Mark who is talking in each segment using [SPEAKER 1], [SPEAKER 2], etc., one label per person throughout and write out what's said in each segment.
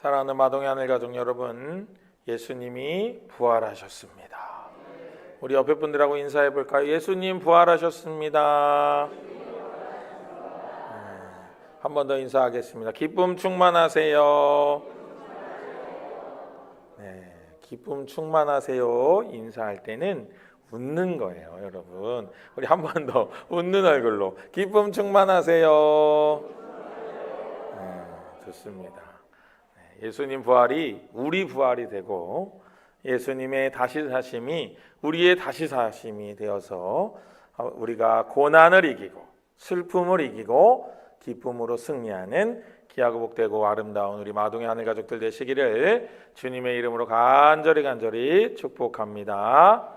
[SPEAKER 1] 사랑하는 마동의 하늘 가족 여러분, 예수님이 부활하셨습니다. 우리 옆에 분들하고 인사해 볼까요? 예수님 부활하셨습니다. 한 번 더 인사하겠습니다. 기쁨 충만하세요. 네, 기쁨 충만하세요. 인사할 때는 웃는 거예요, 여러분. 우리 한 번 더 웃는 얼굴로 기쁨 충만하세요. 좋습니다. 예수님 부활이 우리 부활이 되고 예수님의 다시 사심이 우리의 다시 사심이 되어서 우리가 고난을 이기고 슬픔을 이기고 기쁨으로 승리하는 귀하고 복되고 아름다운 우리 마동의 하늘 가족들 되시기를 주님의 이름으로 간절히 축복합니다.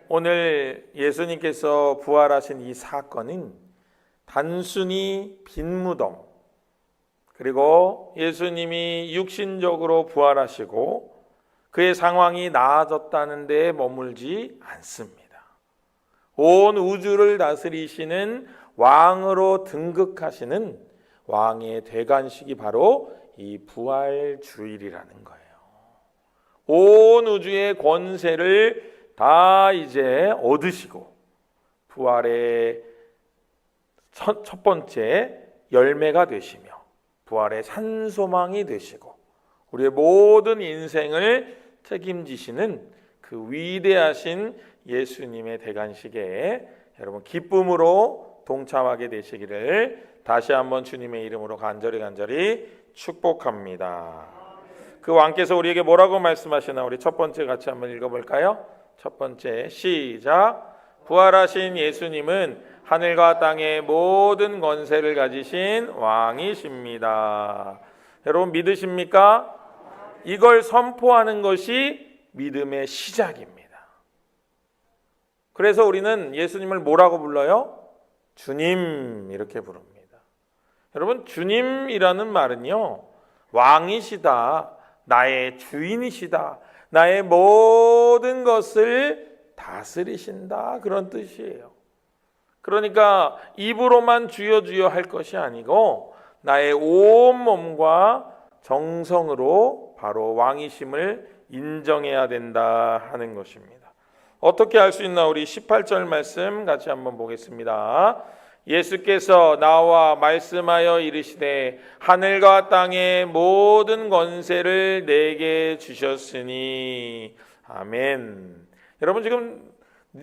[SPEAKER 1] 오늘 예수님께서 부활하신 이 사건은 단순히 빈 무덤, 그리고 예수님이 육신적으로 부활하시고 그의 상황이 나아졌다는 데에 머물지 않습니다. 온 우주를 다스리시는 왕으로 등극하시는 왕의 대관식이 바로 이 부활주일이라는 거예요. 온 우주의 권세를 다 이제 얻으시고 부활의 첫 번째 열매가 되시며 부활의 산소망이 되시고 우리의 모든 인생을 책임지시는 그 위대하신 예수님의 대관식에 여러분 기쁨으로 동참하게 되시기를 다시 한번 주님의 이름으로 간절히 축복합니다. 그 왕께서 우리에게 뭐라고 말씀하시나 우리 첫 번째 같이 한번 읽어볼까요? 첫 번째 시작. 부활하신 예수님은 하늘과 땅의 모든 권세를 가지신 왕이십니다. 여러분 믿으십니까? 이걸 선포하는 것이 믿음의 시작입니다. 그래서 우리는 예수님을 뭐라고 불러요? 주님 이렇게 부릅니다. 여러분 주님이라는 말은요, 왕이시다, 나의 주인이시다, 나의 모든 것을 다스리신다, 그런 뜻이에요. 그러니까 입으로만 주여 주여 할 것이 아니고 나의 온 몸과 정성으로 바로 왕이심을 인정해야 된다 하는 것입니다. 어떻게 할 수 있나 우리 18절 말씀 같이 한번 보겠습니다. 예수께서 나와 말씀하여 이르시되 하늘과 땅의 모든 권세를 내게 주셨으니 아멘. 여러분 지금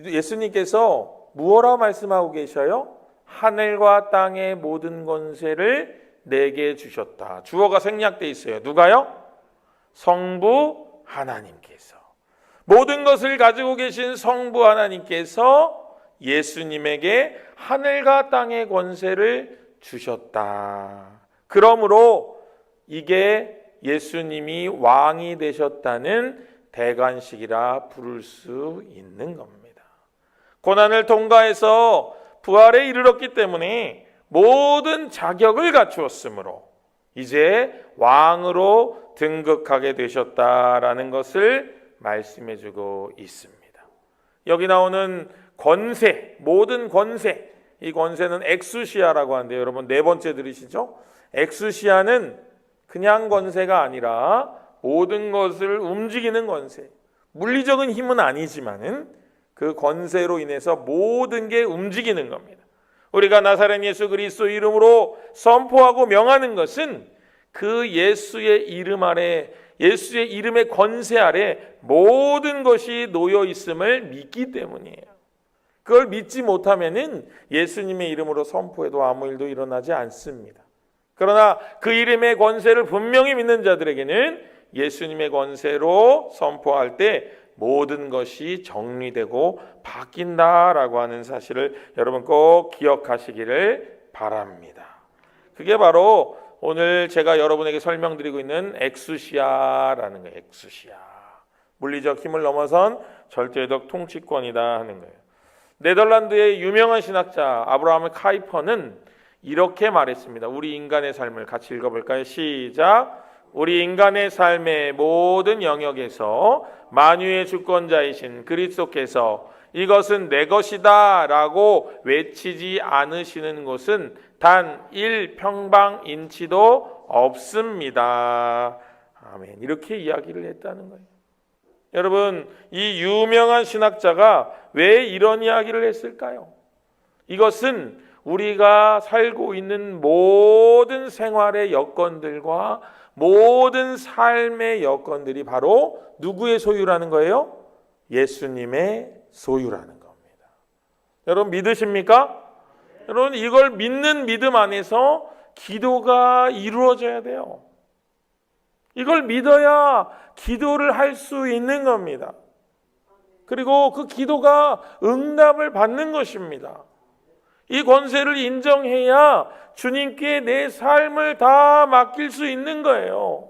[SPEAKER 1] 예수님께서 무엇라 말씀하고 계셔요? 하늘과 땅의 모든 권세를 내게 주셨다. 주어가 생략되어 있어요. 누가요? 성부 하나님께서. 모든 것을 가지고 계신 성부 하나님께서 예수님에게 하늘과 땅의 권세를 주셨다. 그러므로 이게 예수님이 왕이 되셨다는 대관식이라 부를 수 있는 겁니다. 고난을 통과해서 부활에 이르렀기 때문에 모든 자격을 갖추었으므로 이제 왕으로 등극하게 되셨다라는 것을 말씀해주고 있습니다. 여기 나오는 권세, 모든 권세, 이 권세는 엑수시아라고 하는데 여러분 네 번째 들으시죠? 엑수시아는 그냥 권세가 아니라 모든 것을 움직이는 권세, 물리적인 힘은 아니지만은 그 권세로 인해서 모든 게 움직이는 겁니다. 우리가 나사렛 예수 그리스도 이름으로 선포하고 명하는 것은 그 예수의 이름 아래, 예수의 이름의 권세 아래 모든 것이 놓여 있음을 믿기 때문이에요. 그걸 믿지 못하면은 예수님의 이름으로 선포해도 아무 일도 일어나지 않습니다. 그러나 그 이름의 권세를 분명히 믿는 자들에게는 예수님의 권세로 선포할 때 모든 것이 정리되고 바뀐다라고 하는 사실을 여러분 꼭 기억하시기를 바랍니다. 그게 바로 오늘 제가 여러분에게 설명드리고 있는 엑수시아라는 거예요. 엑수시아. 물리적 힘을 넘어선 절대적 통치권이다 하는 거예요. 네덜란드의 유명한 신학자 아브라함 카이퍼는 이렇게 말했습니다. 우리 인간의 삶을 같이 읽어볼까요? 시작. 우리 인간의 삶의 모든 영역에서 만유의 주권자이신 그리스도께서 이것은 내 것이다 라고 외치지 않으시는 곳은 단 1평방인치도 없습니다. 아멘. 이렇게 이야기를 했다는 거예요. 여러분, 이 유명한 신학자가 왜 이런 이야기를 했을까요? 이것은 우리가 살고 있는 모든 생활의 여건들과 모든 삶의 여건들이 바로 누구의 소유라는 거예요? 예수님의 소유라는 겁니다. 여러분 믿으십니까? 여러분 이걸 믿는 믿음 안에서 기도가 이루어져야 돼요. 이걸 믿어야 기도를 할 수 있는 겁니다. 그리고 그 기도가 응답을 받는 것입니다. 이 권세를 인정해야 주님께 내 삶을 다 맡길 수 있는 거예요.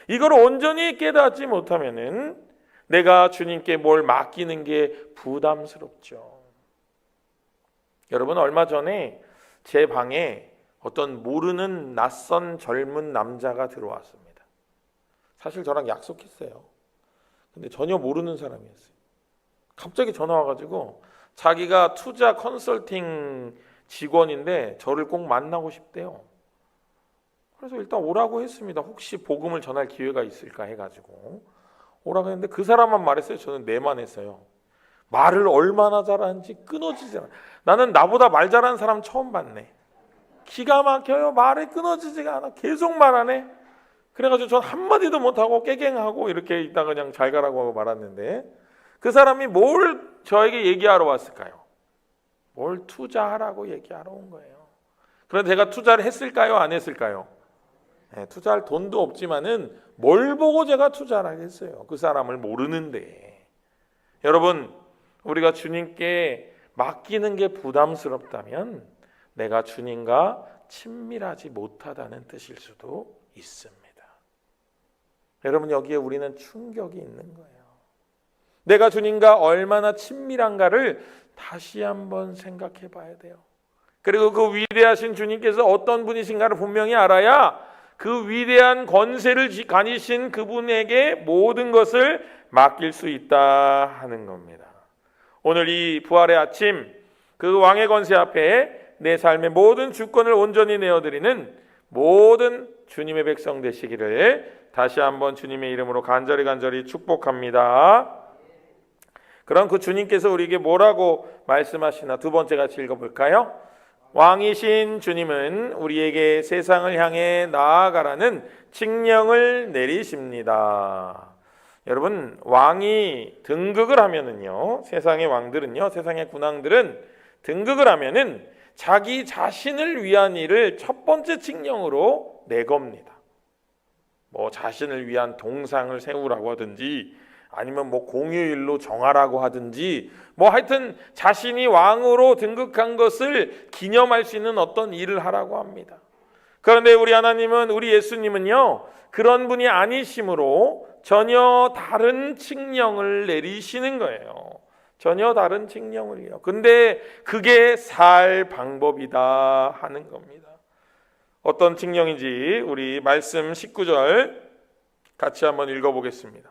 [SPEAKER 1] 이걸 온전히 깨닫지 못하면은 내가 주님께 뭘 맡기는 게 부담스럽죠. 여러분 얼마 전에 제 방에 어떤 모르는 낯선 젊은 남자가 들어왔습니다. 사실 저랑 약속했어요. 근데 전혀 모르는 사람이었어요. 갑자기 전화 와가지고 자기가 투자 컨설팅 직원인데 저를 꼭 만나고 싶대요. 그래서 일단 오라고 했습니다. 혹시 복음을 전할 기회가 있을까 해가지고 오라고 했는데 그 사람만 말했어요. 저는 네만 했어요. 말을 얼마나 잘하는지 끊어지지 않아. 나는 나보다 말 잘하는 사람 처음 봤네. 기가 막혀요. 말이 끊어지지가 않아. 계속 말하네. 그래가지고 전 한마디도 못하고 깨갱하고 이렇게 있다가 그냥 잘 가라고 하고 말았는데 그 사람이 뭘 저에게 얘기하러 왔을까요? 뭘 투자하라고 얘기하러 온 거예요. 그런데 제가 투자를 했을까요? 안 했을까요? 네, 투자할 돈도 없지만은 뭘 보고 제가 투자를 하겠어요? 그 사람을 모르는데. 여러분 우리가 주님께 맡기는 게 부담스럽다면 내가 주님과 친밀하지 못하다는 뜻일 수도 있습니다. 여러분 여기에 우리는 충격이 있는 거예요. 내가 주님과 얼마나 친밀한가를 다시 한번 생각해 봐야 돼요. 그리고 그 위대하신 주님께서 어떤 분이신가를 분명히 알아야 그 위대한 권세를 가지신 그분에게 모든 것을 맡길 수 있다 하는 겁니다. 오늘 이 부활의 아침 그 왕의 권세 앞에 내 삶의 모든 주권을 온전히 내어드리는 모든 주님의 백성 되시기를 다시 한번 주님의 이름으로 간절히 축복합니다. 그럼 그 주님께서 우리에게 뭐라고 말씀하시나 두 번째 같이 읽어볼까요? 왕이신 주님은 우리에게 세상을 향해 나아가라는 칙령을 내리십니다. 여러분 왕이 등극을 하면은요, 세상의 왕들은요, 세상의 군왕들은 등극을 하면은 자기 자신을 위한 일을 첫 번째 칙령으로 내겁니다. 뭐 자신을 위한 동상을 세우라고 하든지 아니면 뭐 공휴일로 정하라고 하든지 뭐 하여튼 자신이 왕으로 등극한 것을 기념할 수 있는 어떤 일을 하라고 합니다. 그런데 우리 하나님은, 우리 예수님은요 그런 분이 아니시므로 전혀 다른 칙령을 내리시는 거예요. 전혀 다른 칙령을요. 근데 그게 살 방법이다 하는 겁니다. 어떤 칙령인지 우리 말씀 19절 같이 한번 읽어보겠습니다.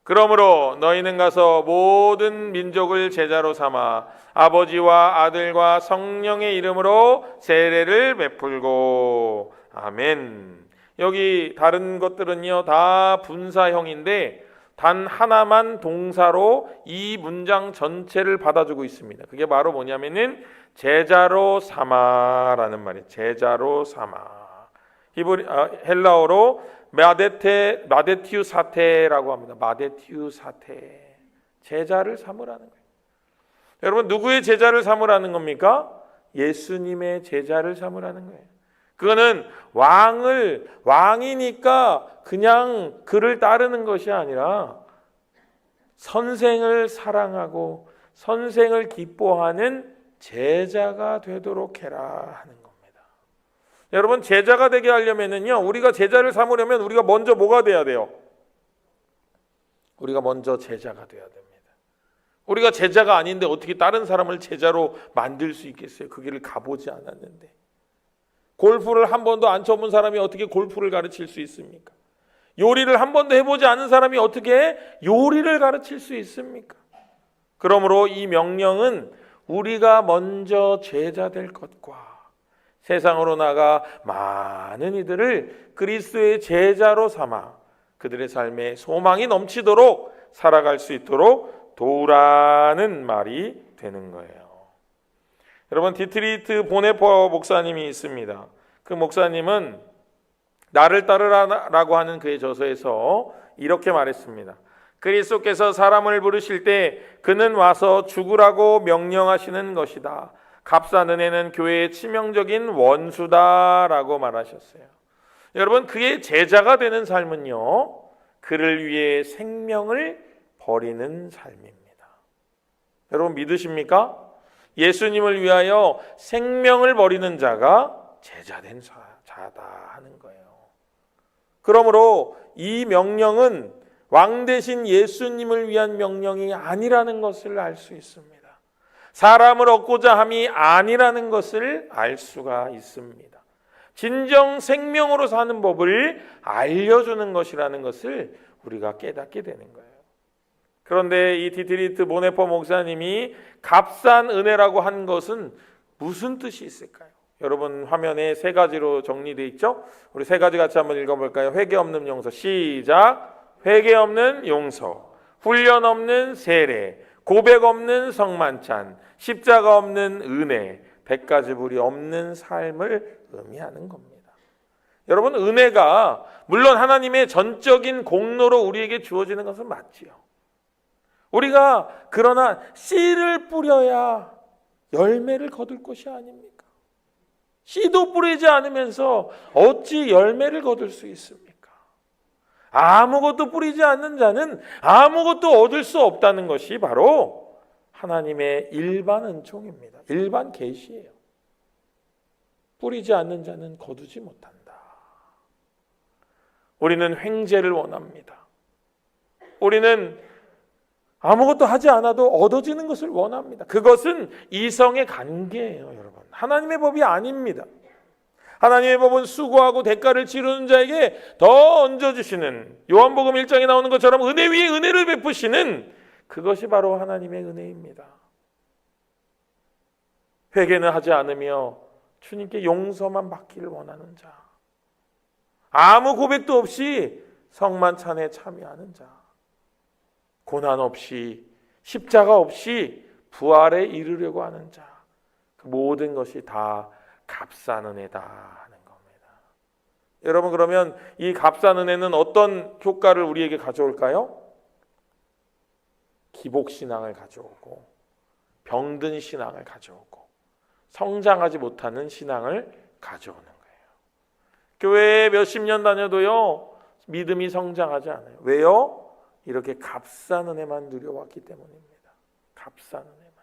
[SPEAKER 1] 그러므로 너희는 가서 모든 민족을 제자로 삼아 아버지와 아들과 성령의 이름으로 세례를 베풀고. 아멘. 여기 다른 것들은요 다 분사형인데 단 하나만 동사로 이 문장 전체를 받아주고 있습니다. 그게 바로 뭐냐면은 제자로 삼아라는 말이에요. 제자로 삼아. 헬라어로 마데티우 사테라고 합니다. 마데티우 사테. 제자를 삼으라는 거예요. 여러분 누구의 제자를 삼으라는 겁니까? 예수님의 제자를 삼으라는 거예요. 그거는 왕이니까 그냥 그를 따르는 것이 아니라 선생을 사랑하고 선생을 기뻐하는 제자가 되도록 해라 하는 겁니다. 여러분 제자가 되게 하려면은요, 우리가 제자를 삼으려면 우리가 먼저 뭐가 돼야 돼요? 우리가 먼저 제자가 돼야 됩니다. 우리가 제자가 아닌데 어떻게 다른 사람을 제자로 만들 수 있겠어요? 그 길을 가보지 않았는데. 골프를 한 번도 안 쳐본 사람이 어떻게 골프를 가르칠 수 있습니까? 요리를 한 번도 해보지 않은 사람이 어떻게 요리를 가르칠 수 있습니까? 그러므로 이 명령은 우리가 먼저 제자 될 것과 세상으로 나가 많은 이들을 그리스도의 제자로 삼아 그들의 삶에 소망이 넘치도록 살아갈 수 있도록 도우라는 말이 되는 거예요. 여러분, 디트리히트 보네퍼 목사님이 있습니다. 그 목사님은 나를 따르라라고 하는 그의 저서에서 이렇게 말했습니다. 그리스도께서 사람을 부르실 때 그는 와서 죽으라고 명령하시는 것이다. 값싼 은혜는 교회의 치명적인 원수다라고 말하셨어요. 여러분, 그의 제자가 되는 삶은요, 그를 위해 생명을 버리는 삶입니다. 여러분, 믿으십니까? 예수님을 위하여 생명을 버리는 자가 제자된 자다 하는 거예요. 그러므로 이 명령은 왕 대신 예수님을 위한 명령이 아니라는 것을 알 수 있습니다. 사람을 얻고자 함이 아니라는 것을 알 수가 있습니다. 진정 생명으로 사는 법을 알려주는 것이라는 것을 우리가 깨닫게 되는 거예요. 그런데 이 디트리히트 보네퍼 목사님이 값싼 은혜라고 한 것은 무슨 뜻이 있을까요? 여러분, 화면에 세 가지로 정리되어 있죠? 우리 세 가지 같이 한번 읽어볼까요? 회개 없는 용서. 시작. 회개 없는 용서, 훈련 없는 세례, 고백 없는 성만찬, 십자가 없는 은혜, 100가지 불이 없는 삶을 의미하는 겁니다. 여러분, 은혜가 물론 하나님의 전적인 공로로 우리에게 주어지는 것은 맞지요. 우리가 그러나 씨를 뿌려야 열매를 거둘 것이 아닙니까? 씨도 뿌리지 않으면서 어찌 열매를 거둘 수 있습니까? 아무것도 뿌리지 않는 자는 아무것도 얻을 수 없다는 것이 바로 하나님의 일반 은총입니다. 일반 계시예요. 뿌리지 않는 자는 거두지 못한다. 우리는 횡재를 원합니다. 우리는 아무것도 하지 않아도 얻어지는 것을 원합니다. 그것은 이성의 관계예요, 여러분. 하나님의 법이 아닙니다. 하나님의 법은 수고하고 대가를 치르는 자에게 더 얹어주시는, 요한복음 1장에 나오는 것처럼 은혜 위에 은혜를 베푸시는, 그것이 바로 하나님의 은혜입니다. 회개는 하지 않으며 주님께 용서만 받기를 원하는 자, 아무 고백도 없이 성만찬에 참여하는 자, 고난 없이 십자가 없이 부활에 이르려고 하는 자, 그 모든 것이 다 값싼 은혜다 하는 겁니다. 여러분, 그러면 이 값싼 은혜는 어떤 효과를 우리에게 가져올까요? 기복신앙을 가져오고, 병든 신앙을 가져오고, 성장하지 못하는 신앙을 가져오는 거예요. 교회에 몇십 년 다녀도요, 믿음이 성장하지 않아요. 왜요? 이렇게 값싼 은혜만 누려왔기 때문입니다. 값싼 은혜만.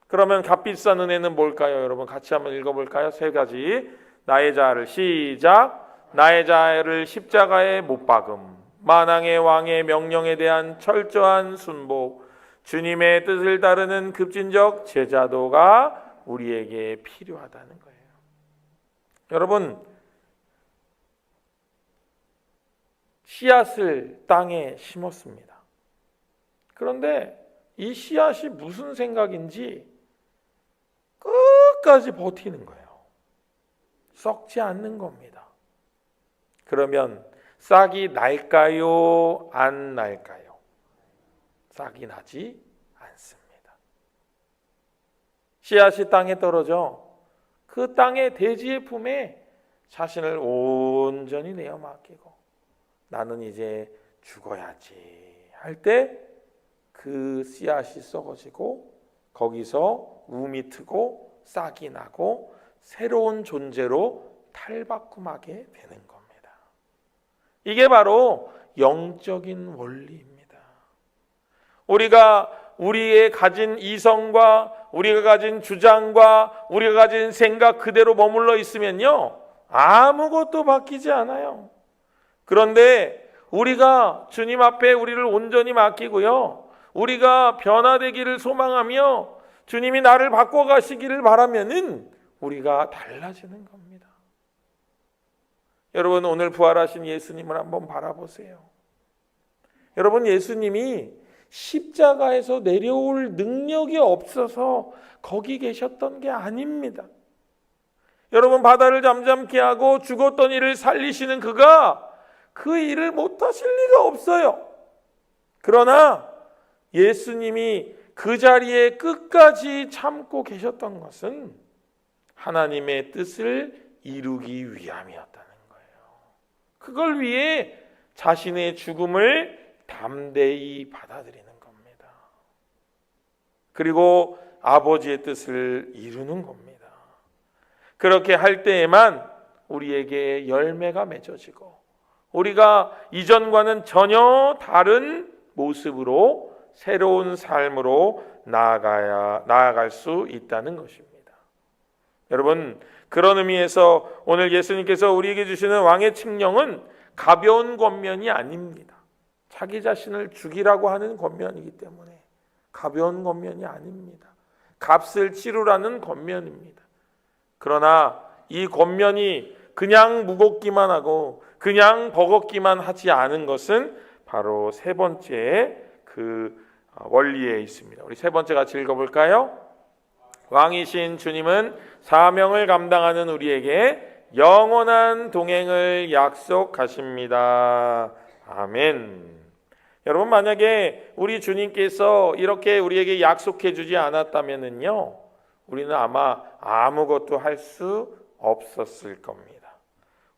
[SPEAKER 1] 그러면 값비싼 은혜는 뭘까요? 여러분, 같이 한번 읽어볼까요? 세 가지. 나의 자아를, 시작. 나의 자아를 십자가에 못 박음. 만왕의 왕의 명령에 대한 철저한 순복. 주님의 뜻을 따르는 급진적 제자도가 우리에게 필요하다는 거예요. 여러분, 씨앗을 땅에 심었습니다. 그런데 이 씨앗이 무슨 생각인지 끝까지 버티는 거예요. 썩지 않는 겁니다. 그러면 싹이 날까요? 안 날까요? 싹이 나지 않습니다. 씨앗이 땅에 떨어져 그 땅의 대지의 품에 자신을 온전히 내어 맡기고 나는 이제 죽어야지 할 때 그 씨앗이 썩어지고 거기서 움이 트고 싹이 나고 새로운 존재로 탈바꿈하게 되는 겁니다. 이게 바로 영적인 원리입니다. 우리가 우리의 가진 이성과 우리가 가진 주장과 우리가 가진 생각 그대로 머물러 있으면요, 아무것도 바뀌지 않아요. 그런데 우리가 주님 앞에 우리를 온전히 맡기고요, 우리가 변화되기를 소망하며 주님이 나를 바꿔가시기를 바라면은 우리가 달라지는 겁니다. 여러분, 오늘 부활하신 예수님을 한번 바라보세요. 여러분, 예수님이 십자가에서 내려올 능력이 없어서 거기 계셨던 게 아닙니다. 여러분, 바다를 잠잠케 하고 죽었던 이를 살리시는 그가 그 일을 못하실 리가 없어요. 그러나 예수님이 그 자리에 끝까지 참고 계셨던 것은 하나님의 뜻을 이루기 위함이었다는 거예요. 그걸 위해 자신의 죽음을 담대히 받아들이는 겁니다. 그리고 아버지의 뜻을 이루는 겁니다. 그렇게 할 때에만 우리에게 열매가 맺어지고 우리가 이전과는 전혀 다른 모습으로 새로운 삶으로 나아갈 수 있다는 것입니다. 여러분, 그런 의미에서 오늘 예수님께서 우리에게 주시는 왕의 칙령은 가벼운 권면이 아닙니다. 자기 자신을 죽이라고 하는 권면이기 때문에 가벼운 권면이 아닙니다. 값을 치르라는 권면입니다. 그러나 이 권면이 그냥 무겁기만 하고 그냥 버겁기만 하지 않은 것은 바로 세 번째 그 원리에 있습니다. 우리 세 번째 같이 읽어볼까요? 왕이신 주님은 사명을 감당하는 우리에게 영원한 동행을 약속하십니다. 아멘. 여러분, 만약에 우리 주님께서 이렇게 우리에게 약속해 주지 않았다면요, 우리는 아마 아무것도 할 수 없었을 겁니다.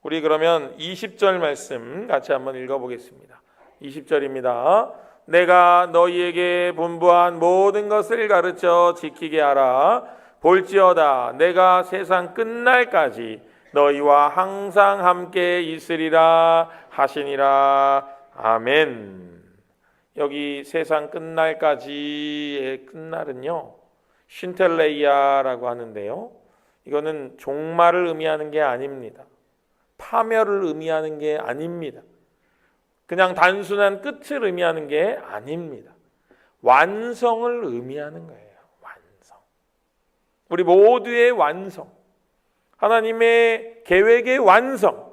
[SPEAKER 1] 우리 그러면 20절 말씀 같이 한번 읽어보겠습니다. 20절입니다. 내가 너희에게 분부한 모든 것을 가르쳐 지키게 하라. 볼지어다 내가 세상 끝날까지 너희와 항상 함께 있으리라 하시니라. 아멘. 여기 세상 끝날까지의 끝날은요, 쉰텔레이아라고 하는데요, 이거는 종말을 의미하는 게 아닙니다. 파멸을 의미하는 게 아닙니다. 그냥 단순한 끝을 의미하는 게 아닙니다. 완성을 의미하는 거예요. 완성. 우리 모두의 완성. 하나님의 계획의 완성.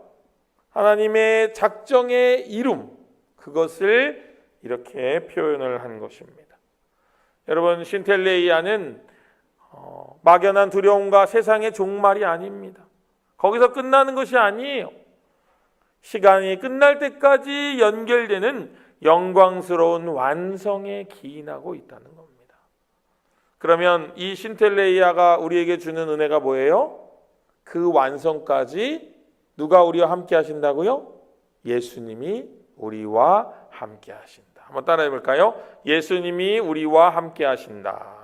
[SPEAKER 1] 하나님의 작정의 이룸. 그것을 이렇게 표현을 한 것입니다. 여러분, 쉰텔레이아는 막연한 두려움과 세상의 종말이 아닙니다. 거기서 끝나는 것이 아니에요. 시간이 끝날 때까지 연결되는 영광스러운 완성에 기인하고 있다는 겁니다. 그러면 이 쉰텔레이아가 우리에게 주는 은혜가 뭐예요? 그 완성까지 누가 우리와 함께 하신다고요? 예수님이 우리와 함께 하신다. 한번 따라해 볼까요? 예수님이 우리와 함께 하신다.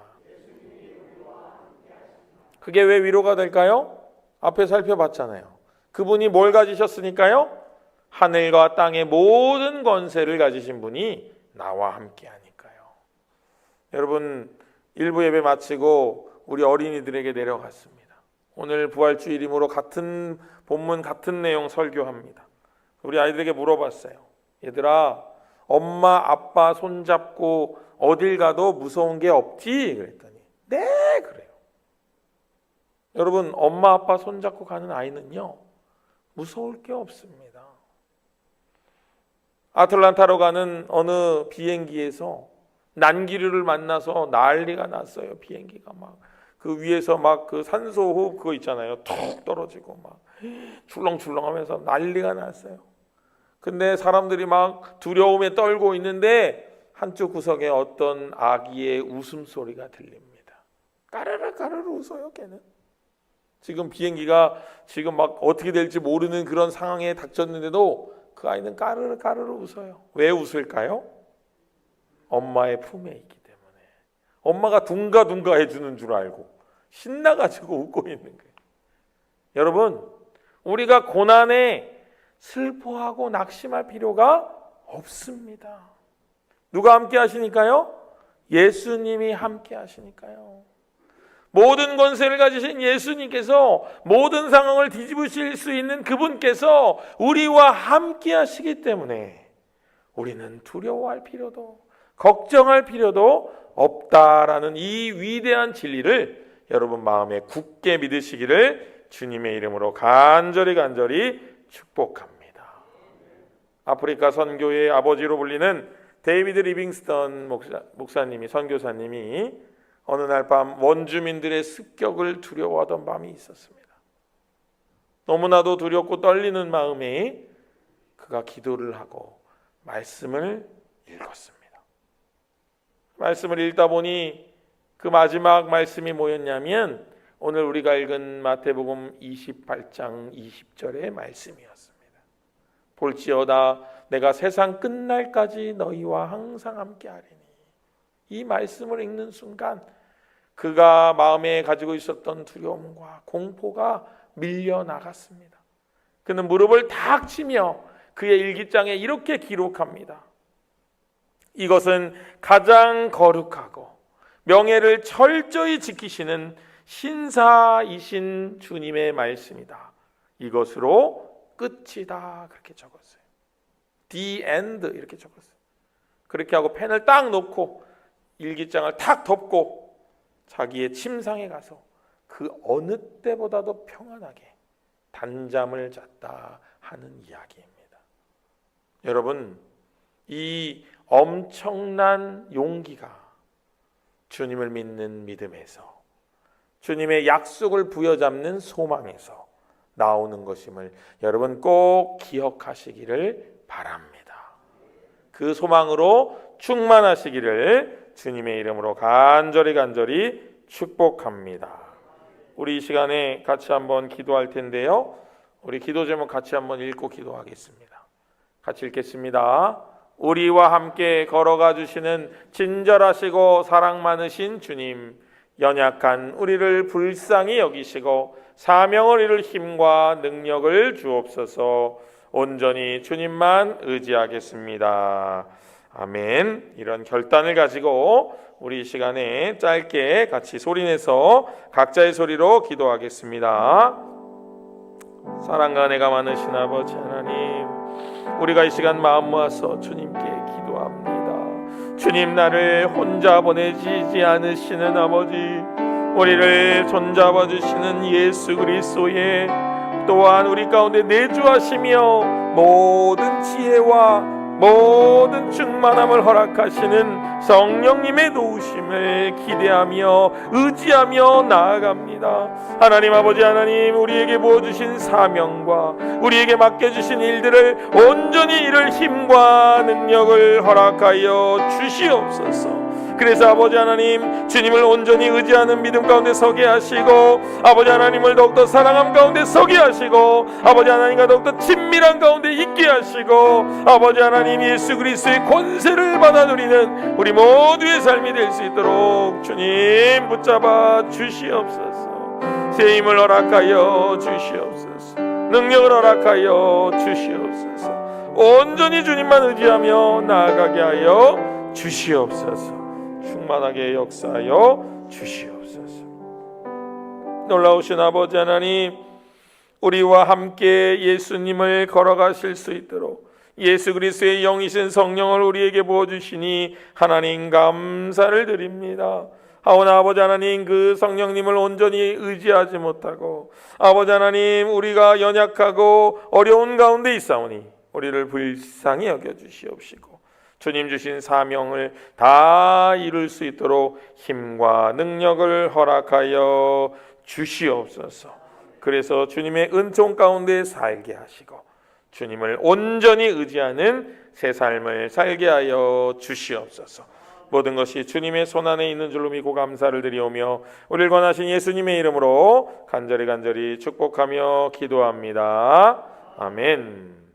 [SPEAKER 1] 그게 왜 위로가 될까요? 앞에 살펴봤잖아요. 그분이 뭘 가지셨으니까요? 하늘과 땅의 모든 권세를 가지신 분이 나와 함께 하니까요. 여러분, 일부 예배 마치고 우리 어린이들에게 내려갔습니다. 오늘 부활주일이므로 같은 본문 같은 내용 설교합니다. 우리 아이들에게 물어봤어요. 얘들아, 엄마 아빠 손잡고 어딜 가도 무서운 게 없지? 그랬더니 네, 그래요. 여러분, 엄마 아빠 손잡고 가는 아이는요, 무서울 게 없습니다. 아틀란타로 가는 어느 비행기에서 난기류를 만나서 난리가 났어요. 비행기가 막 그 위에서 막 그 산소호흡 그거 있잖아요. 툭 떨어지고 막 출렁출렁하면서 난리가 났어요. 근데 사람들이 막 두려움에 떨고 있는데 한쪽 구석에 어떤 아기의 웃음소리가 들립니다. 까르르 까르르 웃어요, 걔는. 지금 비행기가 지금 막 어떻게 될지 모르는 그런 상황에 닥쳤는데도 그 아이는 까르르 까르르 웃어요. 왜 웃을까요? 엄마의 품에 있기 때문에. 엄마가 둥가둥가 해주는 줄 알고 신나가지고 웃고 있는 거예요. 여러분, 우리가 고난에 슬퍼하고 낙심할 필요가 없습니다. 누가 함께 하시니까요? 예수님이 함께 하시니까요. 모든 권세를 가지신 예수님께서 모든 상황을 뒤집으실 수 있는 그분께서 우리와 함께 하시기 때문에 우리는 두려워할 필요도 걱정할 필요도 없다라는 이 위대한 진리를 여러분 마음에 굳게 믿으시기를 주님의 이름으로 간절히 축복합니다. 아프리카 선교의 아버지로 불리는 데이비드 리빙스턴 목사님이, 선교사님이 어느 날 밤 원주민들의 습격을 두려워하던 밤이 있었습니다. 너무나도 두렵고 떨리는 마음에 그 그가 기도를 하고 말씀을 읽었습니다. 말씀을 읽다 보니 그 마지막 말씀이 뭐였냐면 오늘 우리가 읽은 마태복음 28장 20절의 말씀이었습니다. 볼지어다 내가 세상 끝날까지 너희와 항상 함께 하리니. 이 말씀을 읽는 순간 그가 마음에 가지고 있었던 두려움과 공포가 밀려나갔습니다. 그는 무릎을 탁 치며 그의 일기장에 이렇게 기록합니다. 이것은 가장 거룩하고 명예를 철저히 지키시는 신사이신 주님의 말씀이다. 이것으로 끝이다. 그렇게 적었어요. The end 이렇게 적었어요. 그렇게 하고 펜을 딱 놓고 일기장을 탁 덮고 자기의 침상에 가서 그 어느 때보다도 평안하게 단잠을 잤다 하는 이야기입니다. 여러분, 이 엄청난 용기가 주님을 믿는 믿음에서, 주님의 약속을 부여잡는 소망에서 나오는 것임을 여러분 꼭 기억하시기를 바랍니다. 그 소망으로 충만하시기를 주님의 이름으로 간절히 축복합니다. 우리 이 시간에 같이 한번 기도할 텐데요. 우리 기도 제목 같이 한번 읽고 기도하겠습니다. 같이 읽겠습니다. 우리와 함께 걸어가 주시는 친절하시고 사랑 많으신 주님, 연약한 우리를 불쌍히 여기시고 사명을 이룰 힘과 능력을 주옵소서. 온전히 주님만 의지하겠습니다. 아멘. 이런 결단을 가지고 우리 이 시간에 짧게 같이 소리내서 각자의 소리로 기도하겠습니다. 사랑과 은혜가 많으신 아버지 하나님, 우리가 이 시간 마음 모아서 주님께 기도합니다. 주님, 나를 혼자 보내시지 않으시는 아버지, 우리를 손잡아 주시는 예수 그리스도의 또한 우리 가운데 내주하시며 모든 지혜와 모든 충만함을 허락하시는 성령님의 도우심을 기대하며 의지하며 나아갑니다. 하나님 아버지 하나님, 우리에게 부어주신 사명과 우리에게 맡겨주신 일들을 온전히 이룰 힘과 능력을 허락하여 주시옵소서. 그래서 아버지 하나님, 주님을 온전히 의지하는 믿음 가운데 서게 하시고, 아버지 하나님을 더욱더 사랑함 가운데 서게 하시고, 아버지 하나님과 더욱더 친밀한 가운데 있게 하시고, 아버지 하나님 예수 그리스도의 권세를 받아 누리는 우리 모두의 삶이 될 수 있도록 주님 붙잡아 주시옵소서. 새 힘을 허락하여 주시옵소서. 능력을 허락하여 주시옵소서. 온전히 주님만 의지하며 나아가게 하여 주시옵소서. 충만하게 역사하여 주시옵소서. 놀라우신 아버지 하나님, 우리와 함께 예수님을 걸어가실 수 있도록 예수 그리스도의 영이신 성령을 우리에게 부어주시니 하나님 감사를 드립니다. 하오나 아버지 하나님, 그 성령님을 온전히 의지하지 못하고 아버지 하나님, 우리가 연약하고 어려운 가운데 있사오니 우리를 불쌍히 여겨주시옵시고 주님 주신 사명을 다 이룰 수 있도록 힘과 능력을 허락하여 주시옵소서. 그래서 주님의 은총 가운데 살게 하시고 주님을 온전히 의지하는 새 삶을 살게 하여 주시옵소서. 모든 것이 주님의 손안에 있는 줄로 믿고 감사를 드리오며 우리를 권하신 예수님의 이름으로 간절히 축복하며 기도합니다. 아멘.